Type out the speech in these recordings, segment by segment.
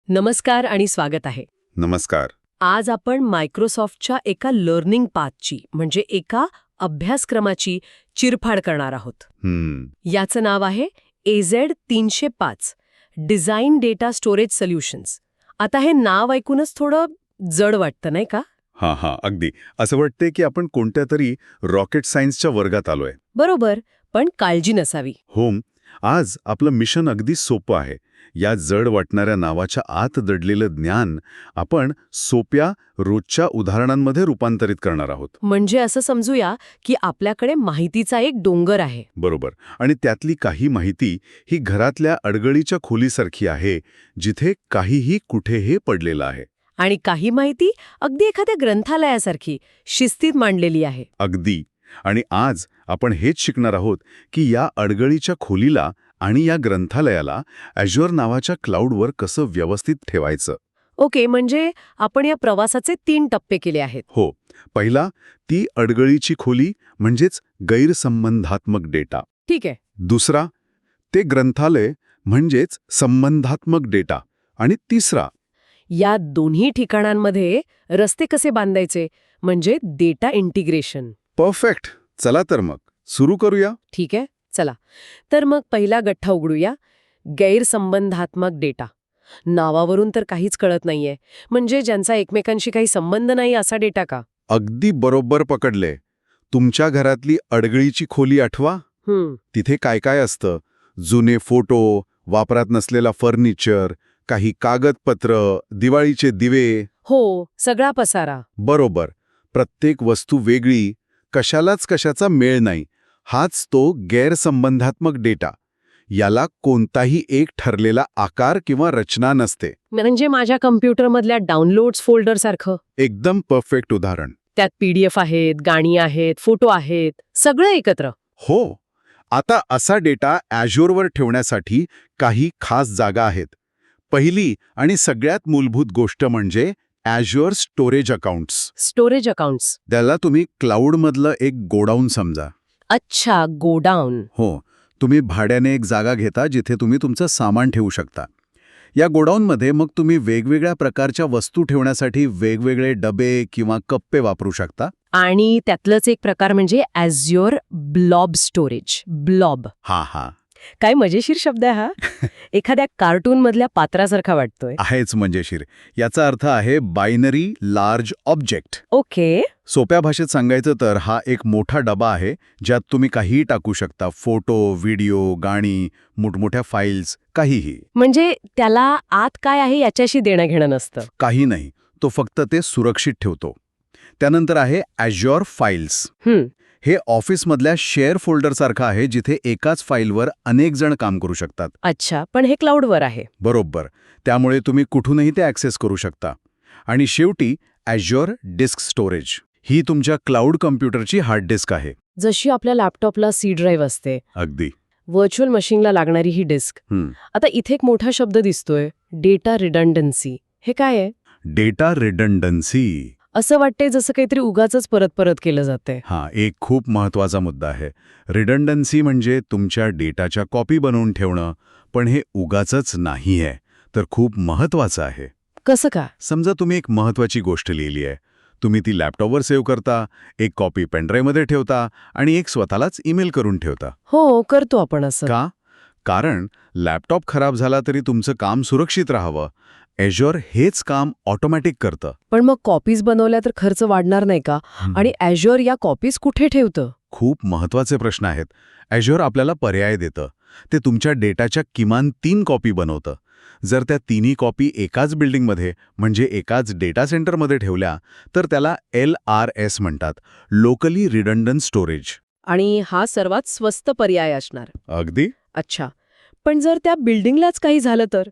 नमस्कार आणि स्वागत आहे. नमस्कार. आज आपण मायक्रोसॉफ्टच्या एका लर्निंग पाथची म्हणजे एका अभ्यासक्रमाची चिरफाड करणार आहोत. याचं नाव आहे AZ305 design data storage solutions. आता हे नाव ऐकूनच थोडं जड वाटतं नाही का? हां, अगदी. असं वाटतंय की आपण कोणत्या तरी रॉकेट सायन्सच्या वर्गात आलोय. बरोबर, पण काळजी नसावी. आज आपलं मिशन अगदी सोपं आहे. या जड वाटणाऱ्या नावाच्या आत दडलेलं ज्ञान आपण सोप्या रोजच्या उदाहरणांमध्ये रूपांतरित करणार आहोत. म्हणजे असं समजूया की आपल्याकडे माहितीचा एक डोंगर आहे. बरोबर. आणि त्यातली काही माहिती ही घरातल्या अडगळीच्या खोलीसारखी आहे, जिथे काहीही कुठेही पडलेलं आहे. आणि काही माहिती अगदी एखाद्या ग्रंथालयासारखी शिस्तीत मांडलेली आहे. अगदी. आणि आज आपण हेच शिकणार आहोत की या अडगळीच्या खोलीला आणि या ग्रंथालयाला Azure नावाच्या क्लाउडवर कसं व्यवस्थित ठेवायचं. ओके, म्हणजे आपण या प्रवासाचे 3 टप्पे केले आहेत. हो. पहिला, ती अडगळीची खोली म्हणजेच गैरसंबंधात्मक डेटा. ठीक आहे. दुसरा, ते ग्रंथालय म्हणजेच संबंधात्मक डेटा. आणि तिसरा, या दोन्ही ठिकाणांमध्ये रस्ते कसे बांधायचे म्हणजे डेटा इंटिग्रेशन. परफेक्ट. चला तर मग सुरू करूया. ठीक आहे, चला. तर मग पहिला गठ्ठा उघडूया. गैरसंबंधात्मक डेटा. नावावरून तर काहीच कळत नाहीये. म्हणजे ज्यांचा एकमेकांशी काही संबंध नाही असा डेटा का? अगदी बरोबर पकडले. तुमच्या घरातली अडगळीची खोली आठवा. तिथे काय काय असतं? जुने फोटो, वापरात नसलेला फर्निचर, काही कागदपत्र, दिवाळीचे दिवे. हो, सगळा पसारा. बरोबर. प्रत्येक वस्तू वेगळी, कशालाच कशाचा मेळ नाही. हाच तो गैरसंबंधात्मक डेटा. याला कोणताही एक ठरलेला आकार किंवा रचना नसते. म्हणजे माझ्या कम्प्युटरमधल्या डाउनलोड्स फोल्डर सारखं. एकदम परफेक्ट उदाहरण. त्यात PDF आहेत, गाणी आहेत, फोटो आहेत, सगळं एकत्र. हो. आता असा डेटा Azureवर ठेवण्यासाठी काही खास जागा आहेत. पहिली आणि सगळ्यात मूलभूत गोष्ट म्हणजे Azure storage accounts. Storage accounts. त्याला तुम्ही क्लाउडमधलं एक गोडाऊन समजा. अच्छा, गोडाऊन. हो. तुम्ही भाड्याने एक जागा घेता जिथे तुम्ही तुमचं सामान ठेवू शकता. या गोडाऊनमध्ये मग तुम्ही वेगवेगळ्या प्रकारच्या वस्तू ठेवण्यासाठी वेगवेगळे डबे किंवा कप्पे वापरू शकता. आणि त्यातलंच एक प्रकार म्हणजे Azure ब्लॉब स्टोरेज. ब्लॉब. हा. काय मजेशीर शब्द आहे हा. एखाद्या कार्टून मधल्या पात्रासारखा वाटतोय. आहेच मजेशीर. याचा अर्थ आहे बायनरी लार्ज ऑब्जेक्ट. ओके. सोप्या भाषेत सांगायचं तर हा एक मोठा डबा आहे ज्यात तुम्ही काहीही टाकू शकता. फोटो, व्हिडिओ, गाणी, मोठमोठ्या फाईल्स, काहीही. म्हणजे त्याला आत काय आहे याच्याशी देणं घेणं नसतं. काही नाही. तो फक्त ते सुरक्षित ठेवतो. त्यानंतर आहे Azure फाईल्स. हे ऑफिसमधल्या शेअर फोल्डरसारखं आहे जिथे एकाच फाईलवर अनेक जण काम करू शकतात. अच्छा, पण हे क्लाउडवर आहे. बरोबर. त्यामुळे तुम्ही कुठूनही ते ॲक्सेस करू शकता. आणि शेवटी Azure डिस्क स्टोरेज. ही तुमच्या क्लाउड कम्प्युटरची हार्ड डिस्क आहे. जशी आपल्या लॅपटॉपला C ड्राईव्ह असते. अगदी. व्हर्च्युअल मशीनला लागणारी ही डिस्क. आता इथे एक मोठा शब्द दिसतोय, डेटा रिडंडन्सी. हे काय आहे? डेटा रिडंडन्सी. असं वाटतंय जसं काहीतरी उगाचच परत परत केलं जातंय. एक खूप महत्वाचा मुद्दा आहे. रिडंडन्सी म्हणजे तुमच्या डेटाच्या कॉपी बनवून ठेवणं. पण हे उगाचच नाही आहे, तर खूप महत्वाचं आहे. कसं का? समजा तुम्ही एक महत्वाची गोष्ट लिहिली आहे. तुम्ही ती लॅपटॉपवर सेव्ह करता, एक कॉपी पेनड्राईव्हमध्ये ठेवता आणि एक स्वतःलाच ईमेल करून ठेवता. हो, करतो आपण असं. का? कारण लॅपटॉप खराब झाला तरी तुमचं काम सुरक्षित राहावं. Azure हेच काम ऑटोमॅटिक करतं. पण मग कॉपीज बनवल्या तर खर्च वाढणार नाही का? आणि Azure या कॉपीज कुठे ठेवतं? खूप महत्वाचे प्रश्न आहेत. Azure आपल्याला पर्याय देतं. ते तुमच्या डेटाच्या किमान 3 कॉपी बनवतं. जर त्या तिन्ही कॉपी एकाच बिल्डिंगमध्ये म्हणजे एकाच डेटा सेंटरमध्ये ठेवल्या तर त्याला LRS म्हणतात, लोकली रिडंडंट स्टोरेज. आणि हा सर्वात स्वस्त पर्याय असणार. अगदी. अच्छा, पण जर त्या बिल्डिंगलाच काही झालं तर?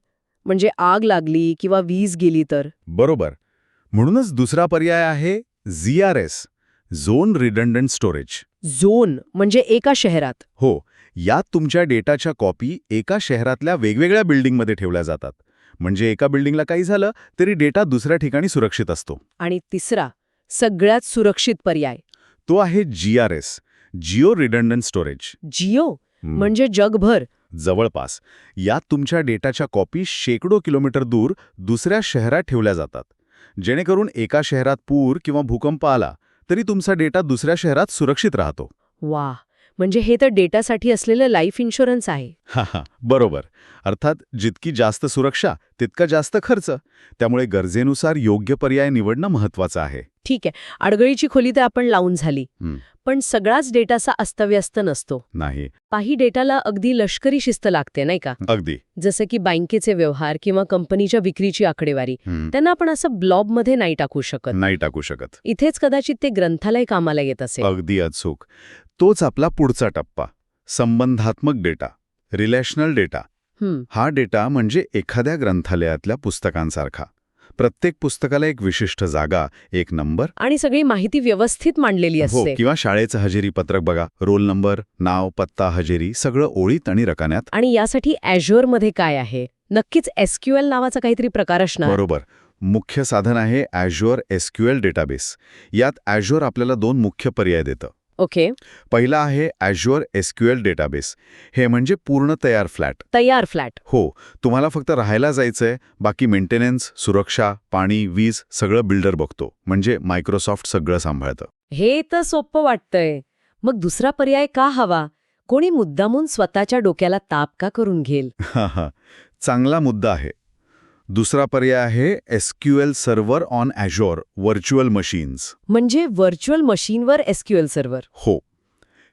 म्हणजे आग लागली किंवा वीज गेली तर? बरोबर. म्हणूनच दुसरा पर्याय आहे ZRS, zone redundant storage. Zone म्हणजे एका शहरात? हो. यात तुमच्या डेटाच्या कॉपी एका शहरातल्या वेगवेगळ्या बिल्डिंगमध्ये ठेवल्या जातात. म्हणजे एका बिल्डिंगला काही झालं तरी डेटा दुसऱ्या ठिकाणी सुरक्षित असतो. आणि तिसरा, सगळ्यात सुरक्षित पर्याय? तो आहे GRS, Jio redundant storage. Jio म्हणजे जगभर? जवळपास. यात तुमच्या डेटाच्या कॉपी शेकडो किलोमीटर दूर दुसऱ्या शहरात ठेवल्या जातात. जेणेकरून एका शहरात पूर किंवा भूकंप आला तरी तुमचा डेटा दुसऱ्या शहरात सुरक्षित राहतो. वा, म्हणजे हे तर डेटासाठी असलेलं लाईफ इन्शुरन्स आहे. हा, बरोबर. अर्थात जितकी जास्त सुरक्षा तितका जास्त खर्च. त्यामुळे गरजेनुसार योग्य पर्याय निवडणं महत्वाचं आहे. ठीक आहे, अडगळीची खोली तर आपण लावून झाली. हं, पण सगळाच डेटाचा अस्तव्यस्त नसतो. नाही. काही डेटाला अगदी लष्करी शिस्त लागते, नाही का? अगदी. जसं की बँकेचे व्यवहार किंवा कंपनीच्या विक्रीची आकडेवारी. हं, त्यांना आपण असं ब्लॉबमध्ये नाही टाकू शकत. नाही टाकू शकत. इथेच कदाचित ते ग्रंथालय कामाला येत असेल. अगदी अचूक. तोच आपला पुढचा टप्पा, संबंधात्मक डेटा, रिलेशनल डेटा. हा डेटा म्हणजे एखाद्या ग्रंथालयातल्या पुस्तकांसारखा. प्रत्येक पुस्तकाला एक विशिष्ट जागा, एक नंबर. आणि सगळी माहिती व्यवस्थित मांडलेली हो, असते. किंवा शाळेचं हजेरी पत्रक बघा. रोल नंबर, नाव, पत्ता, हजेरी सगळं ओळीत आणि रकान्यात. आणि यासाठी मध्ये काय आहे? नक्कीच SQL नावाचा काहीतरी प्रकार असणार. बरोबर. मुख्य साधन आहे Azure SQL डेटाबेस. यात Azure आपल्याला 2 मुख्य पर्याय देतं. ओके. पहिला आहे Azure SQL डेटाबेस. हे म्हणजे पूर्ण तयार फ्लॅट. तयार फ्लॅट. हो, तुम्हाला फक्त राहायला जायचंय, बाकी मेंटेनन्स, सुरक्षा, पाणी, वीज सगळं बिल्डर बघतो. म्हणजे मायक्रोसॉफ्ट सगळं सांभाळतं. हे तर सोपं वाटतंय. मग दुसरा पर्याय का हवा? कोणी मुद्दामून स्वतःच्या डोक्याला ताप का करून घेईल? चांगला मुद्दा आहे. दुसरा पर्याय आहे SQL server on Azure virtual machines. म्हणजे व्हर्च्युअल मशीनवर SQL सर्व्हर. हो,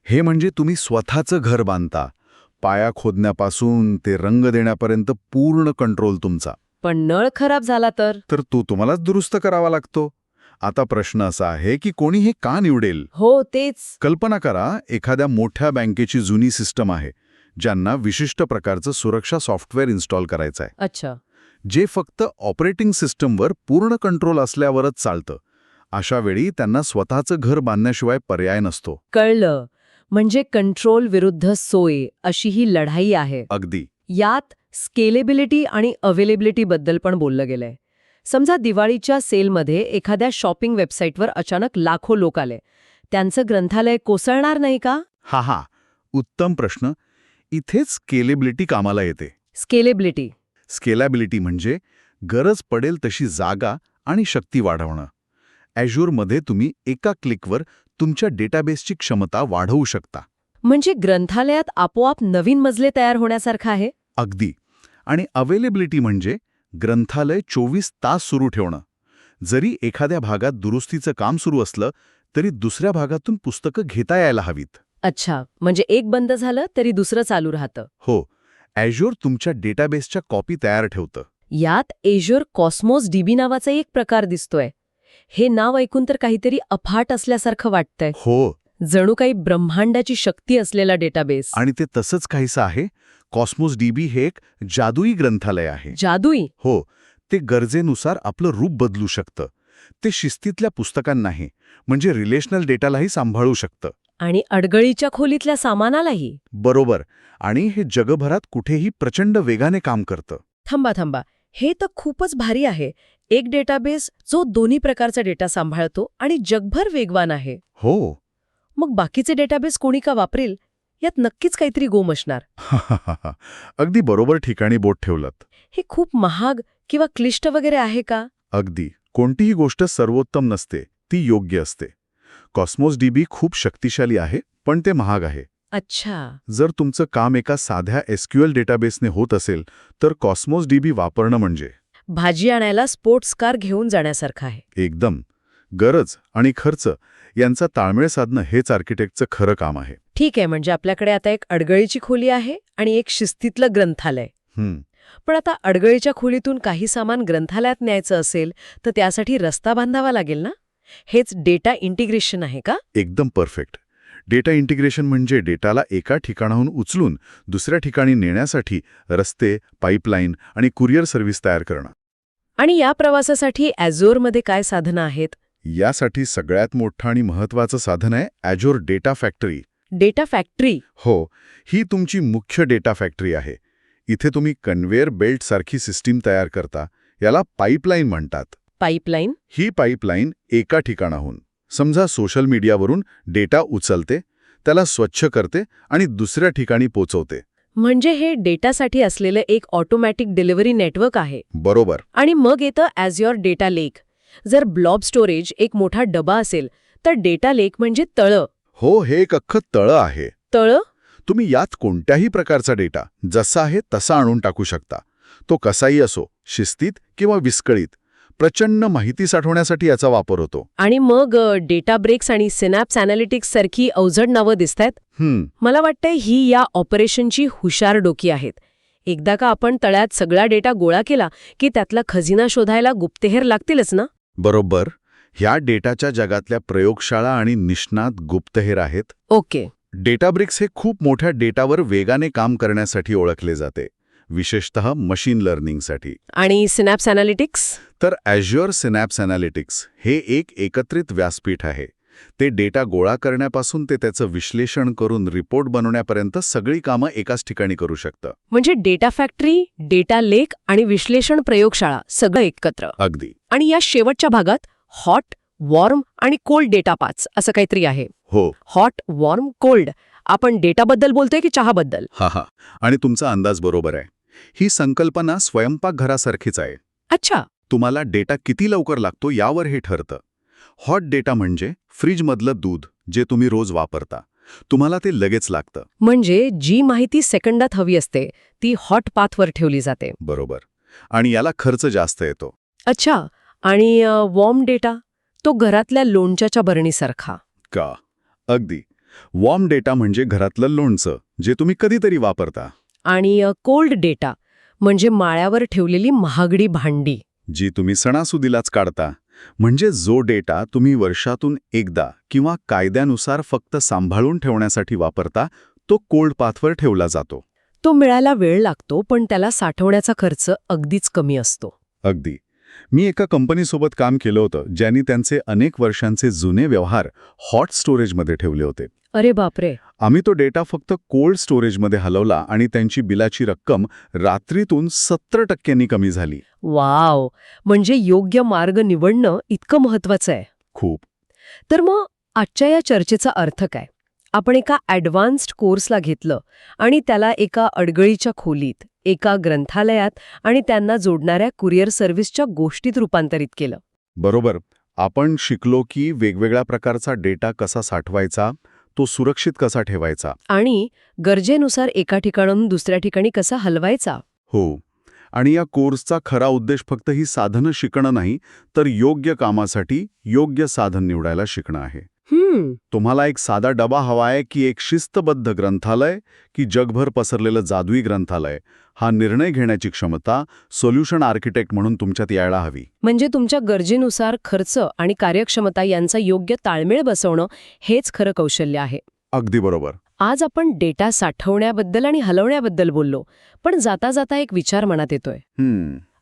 हे म्हणजे तुम्ही स्वतःचं घर बांधता. पाया खोदण्यापासून ते रंग देण्यापर्यंत पूर्ण कंट्रोल तुमचा. पण नळ खराब झाला तर? तर तो तुम्हालाच दुरुस्त करावा लागतो. आता प्रश्न असा आहे की कोणी हे का निवडेल? हो, तेच. कल्पना करा, एखाद्या मोठ्या बँकेची जुनी सिस्टम आहे, ज्यांना विशिष्ट प्रकारचं सुरक्षा सॉफ्टवेअर इन्स्टॉल करायचं आहे. अच्छा. जे फक्त ऑपरेटिंग सिस्टमवर पूर्ण कंट्रोल असल्यावरच चालतं. अशा वेळी त्यांना स्वतःचं घर बांधण्याशिवाय पर्याय नसतो. कळलं. म्हणजे कंट्रोल विरुद्ध सोय अशी ही लढाई आहे. अगदी. यात स्केलेबिलिटी आणि अवेलेबिलिटी बद्दल पण बोललं गेलंय. समजा दिवाळीच्या सेलमध्ये एखाद्या शॉपिंग वेबसाईटवर अचानक लाखो लोक आले. त्यांचं ग्रंथालय कोसळणार नाही का? हा, उत्तम प्रश्न. इथेच स्केलेबिलिटी कामाला येते. स्केलेबिलिटी. स्केलेबिलिटी म्हणजे गरज पडेल तशी जागा आणि शक्ती वाढवणं. Azureमध्ये तुम्ही एका क्लिकवर तुमच्या डेटाबेसची क्षमता वाढवू शकता. म्हणजे ग्रंथालयात आपोआप नवीन मजले तयार होण्यासारखं आहे. अगदी. आणि अवेलेबिलिटी म्हणजे ग्रंथालय 24 तास सुरू ठेवणं. जरी एखाद्या भागात दुरुस्तीचं काम सुरू असलं तरी दुसऱ्या भागातून पुस्तकं घेता यायला हवीत. अच्छा, म्हणजे एक बंद झालं तरी दुसरं चालू राहतं. हो, Azure तुमच्या डेटाबेसच्या कॉपी तयार ठेवतं. यात Azure कॉस्मोस DB नावाचा एक प्रकार दिसतोय. हे नाव ऐकून तर काहीतरी अफाट असल्यासारखं वाटतंय. हो. जणू काही ब्रह्मांडाची शक्ती असलेला डेटाबेस. आणि ते तसंच काहीसं आहे. कॉस्मोस DB हे एक जादुई ग्रंथालय आहे. जादुई? हो, ते गरजेनुसार आपलं रूप बदलू शकतं. ते शिस्तीतल्या पुस्तकांनाही म्हणजे रिलेशनल डेटालाही सांभाळू शकतं. आणि अडगळीच्या खोलीतल्या सामानालाही. बरोबर. आणि हे जगभरात कुठेही प्रचंड वेगाने काम करतं. थांबा. हे तर खूपच भारी आहे. एक डेटाबेस जो दोन्ही प्रकारचा डेटा सांभाळतो आणि जगभर वेगवान आहे. हो. मग बाकीचे डेटाबेस कोणी का वापरेल? यात नक्कीच काहीतरी गोम असणार. अगदी बरोबर ठिकाणी बोट ठेवलंत. हे खूप महाग किंवा क्लिष्ट वगैरे आहे का? अगदी. कोणतीही गोष्ट सर्वोत्तम नसते, ती योग्य असते. कॉस्मोस DB खूप शक्तिशाली आहे, पण ते महाग आहे. अच्छा. जर तुमचं काम एका साध्या SQL डेटाबेसने होत असेल तर कॉस्मोस DB वापरणं म्हणजे भाजी आणायला स्पोर्ट्स कार घेऊन जाण्यासारखं आहे. एकदम. गरज आणि खर्च यांचा ताळमेळ साधणं हेच आर्किटेक्टचं खरं काम आहे. ठीक आहे, म्हणजे आपल्याकडे आता एक अडगळीची खोली आहे आणि एक शिस्तीतलं ग्रंथालय. पण आता अडगळीच्या खोलीतून काही सामान ग्रंथालयात न्यायचं असेल तर त्यासाठी रस्ता बांधावा लागेल ना? हेच डेटा इंटिग्रेशन आहे का? एकदम परफेक्ट. डेटा इंटिग्रेशन म्हणजे डेटाला एका ठिकाणाहून उचलून दुसऱ्या ठिकाणी नेण्यासाठी रस्ते, पाईपलाईन आणि कुरिअर सर्व्हिस तयार करणं. आणि या प्रवासासाठी Azureमध्ये काय साधनं आहेत? यासाठी सगळ्यात मोठं आणि महत्त्वाचं साधन आहे Azure data factory. Data factory? हो, ही तुमची मुख्य डेटा फॅक्टरी आहे. इथे तुम्ही कन्व्हेअर बेल्ट सारखी सिस्टीम तयार करता. याला पाईपलाईन म्हणतात. पाईपलाईन? ही पाईपलाईन एका ठिकाणाहून, समजा सोशल मीडियावरून डेटा उचलते, त्याला स्वच्छ करते आणि दुसऱ्या ठिकाणी पोचवते. म्हणजे हे डेटासाठी असलेलं एक ऑटोमॅटिक डिलिव्हरी नेटवर्क आहे. बरोबर. आणि मग येतं ॲझ्युअर डेटा लेक. जर ब्लॉब स्टोरेज एक मोठा डबा असेल तर डेटा लेक म्हणजे तळं. हो, हे एक अख्खं तळं आहे. तळं? तुम्ही यात कोणत्याही प्रकारचा डेटा जसा आहे तसा आणून टाकू शकता. तो कसाही असो, शिस्तीत किंवा विस्कळीत. प्रचंड माहिती साठवण्यासाठी याचा वापर होतो. आणि मग डेटा ब्रेक्स आणि सिनॅप्स ॲनालिटिक्स सारखी अवजड नावं दिसतायत. मला वाटतंय ही या ऑपरेशनची हुशार डोकी आहेत. एकदा का आपण तळ्यात सगळा डेटा गोळा केला की त्यातला खजिना शोधायला गुप्तहेर लागतीलच ना? बरोबर. ह्या डेटाच्या जगातल्या प्रयोगशाळा आणि निष्णात गुप्तहेर आहेत. ओके. डेटाब्रिक्स हे खूप मोठ्या डेटावर वेगाने काम करण्यासाठी ओळखले जाते, विशेषतः मशीन लर्निंगसाठी. आणि सिनॅप्स ॲनालिटिक्स? तर ॲझ्युअर सिनॅप्स ॲनालिटिक्स हे एक एकत्रित व्यासपीठ आहे. ते डेटा गोळा करण्यापासून ते त्याचं विश्लेषण करून रिपोर्ट बनवण्यापर्यंत सगळी कामं एकाच ठिकाणी करू शकतं. म्हणजे डेटा फॅक्टरी, डेटा लेक आणि विश्लेषण प्रयोगशाळा सगळं एकत्र. अगदी. आणि या शेवटच्या भागात हॉट, वॉर्म आणि कोल्ड डेटा पाथ्स असं काहीतरी आहे. हो. Hot, warm, cold. आपण डेटाबद्दल बोलतोय की चहाबद्दल? हा. आणि तुमचा अंदाज बरोबर आहे. ही संकल्पना स्वयंपाकघरासारखीच आहे. अच्छा. तुम्हाला डेटा किती लवकर लागतो यावर हे ठरतं. हॉट डेटा म्हणजे फ्रीजमधलं दूध जे तुम्ही रोज वापरता. तुम्हाला ते लगेच लागतं. म्हणजे जी माहिती सेकंदात हवी असते ती हॉट पाथवर ठेवली जाते. बरोबर. आणि याला खर्च जास्त येतो. अच्छा. आणि वॉर्म डेटा? तो घरातल्या लोणच्याच्या बरणीसारखा. का? अगदी. वॉर्म डेटा म्हणजे घरातलं लोणचं जे तुम्ही कधीतरी वापरता. आणि कोल्ड डेटा म्हणजे माळ्यावर ठेवलेली महागडी भांडी. जी तुम्ही सणासुदीलाच काढता. म्हणजे जो डेटा तुम्ही वर्षातून एकदा किंवा कायद्यानुसार फक्त सांभाळून ठेवण्यासाठी वापरता, तो कोल्ड पाथवर ठेवला जातो. तो मिळायला वेळ लागतो, पण त्याला साठवण्याचा खर्च अगदीच कमी असतो. अगदी. मी एका कंपनीसोबत काम केलं होतं ज्यांनी त्यांचे अनेक वर्षांचे जुने व्यवहार हॉट स्टोरेजमध्ये ठेवले होते. अरे बापरे. आम्ही तो डेटा फक्त कोल्ड स्टोरेजमध्ये हलवला आणि त्यांची बिलाची रक्कम रात्रीतून 70% कमी झाली. वाव. म्हणजे योग्य मार्ग निवडणं इतकं महत्वाचं आहे. खूप. तर मग आजच्या या चर्चेचा अर्थ काय? आपण एका ॲडव्हान्स्ड कोर्सला घेतलं आणि त्याला एका अडगळीच्या खोलीत, एका ग्रंथालयात आणि त्यांना जोडणाऱ्या कुरिअर सर्व्हिसच्या गोष्टीत रूपांतरित केलं. बरोबर. आपण शिकलो की वेगवेगळ्या प्रकारचा डेटा कसा साठवायचा, तो सुरक्षित कसा ठेवायचा. आणि गरजेनुसार एका ठिकाणाहून दुसऱ्या ठिकाणी कसा हलवायचा. हो. आणि या कोर्सचा खरा उद्देश फक्त ही साधनं शिकणं नाही, तर योग्य कामासाठी योग्य साधन निवडायला शिकणं आहे. तुम्हाला एक साधा डबा हवा आहे की एक शिस्तबद्ध ग्रंथालय की जगभर पसरलेलं जादुई ग्रंथालय, हा निर्णय घेण्याची क्षमता सोल्युशन आर्किटेक्ट म्हणून तुमच्यात यायला हवी. म्हणजे तुमच्या गरजेनुसार खर्च आणि कार्यक्षमता यांचा योग्य ताळमेळ बसवणं हेच खरं कौशल्य आहे. अगदी बरोबर. आज आपण डेटा साठवण्याबद्दल आणि हलवण्याबद्दल बोललो, पण जाता जाता एक विचार मनात येतोय.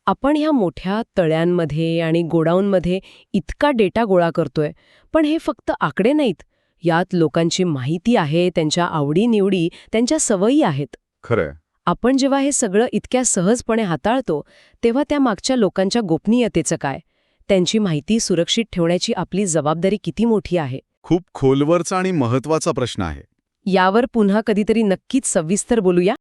आपण ह्या मोठ्या तळ्यांमध्ये आणि गोडाऊनमध्ये इतका डेटा गोळा करतोय, पण हे फक्त आकडे नाहीत. यात लोकांची माहिती आहे, त्यांच्या आवडी-निवडी, त्यांच्या सवयी आहेत. खरंय. आपण जेव्हा हे सगळं इतक्या सहजपणे हाताळतो, तेव्हा त्या मागच्या लोकांच्या गोपनीयतेचं काय? त्यांची माहिती सुरक्षित ठेवण्याची आपली जबाबदारी किती मोठी आहे? खूप खोलवरचा आणि महत्वाचा प्रश्न आहे. यावर पुन्हा कधीतरी नक्कीच सविस्तर बोलूया.